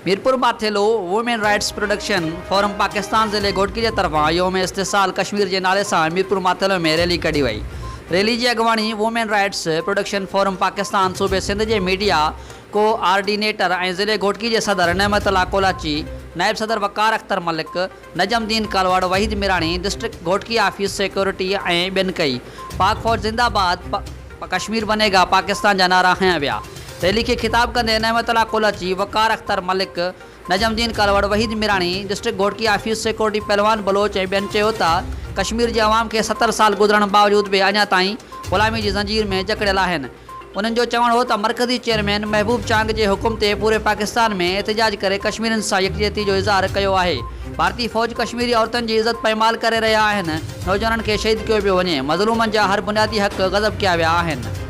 Mirpur Bathoro women rights production forum Pakistan ज़िले घोटकी के तरफ़ा योम इस्तिसाल कश्मीर के नाले से मीरपुर माथेलो में रैली कड़ी वही। रैली की अगवानी women rights production forum Pakistan सूबे सिंध के मीडिया कोआर्डिनेटर और ज़िले घोटकी के सदर नेमतुल्लाह कोलाची, नायब सदर Waqar Akhtar Malik, Najmuddin Kalwar, Waheed Mirani, district Ghotki office security ऐं ॿियनि कई। पाक फौज जिंदाबाद, कश्मीर बनेगा पाकिस्तान जा नारा हया विया। रैली के खिताब कंदे Naimatullah Kolachi, Waqar Akhtar Malik, Najmuddin Kalwar, Waheed Mirani, district Ghotki office security Pahlwan Baloch ऐं ॿियनि चयो त कश्मीर के अवाम के 70 साल गुजरण बावजूद भी अञा ताईं ग़ुलामी की ज़ंजीर में जकड़ियल आहिनि। उन्हनि जो चवणु हो त मरकज़ी चेयरमैन महबूब चांग के हुकुम ते पूरे पाकिस्तान में एहतजाज करे कश्मीरियुनि सां यकजहती जो इज़हार कयो आहे। भारतीय फ़ौज कश्मीरी औरतुनि जी इज़त पैमाल करे रहिया आहिनि। नौजवाननि खे शहीद कयो पियो वञे। मज़लूमनि जा हर बुनियादी हक़ ग़ज़ब कया विया आहिनि।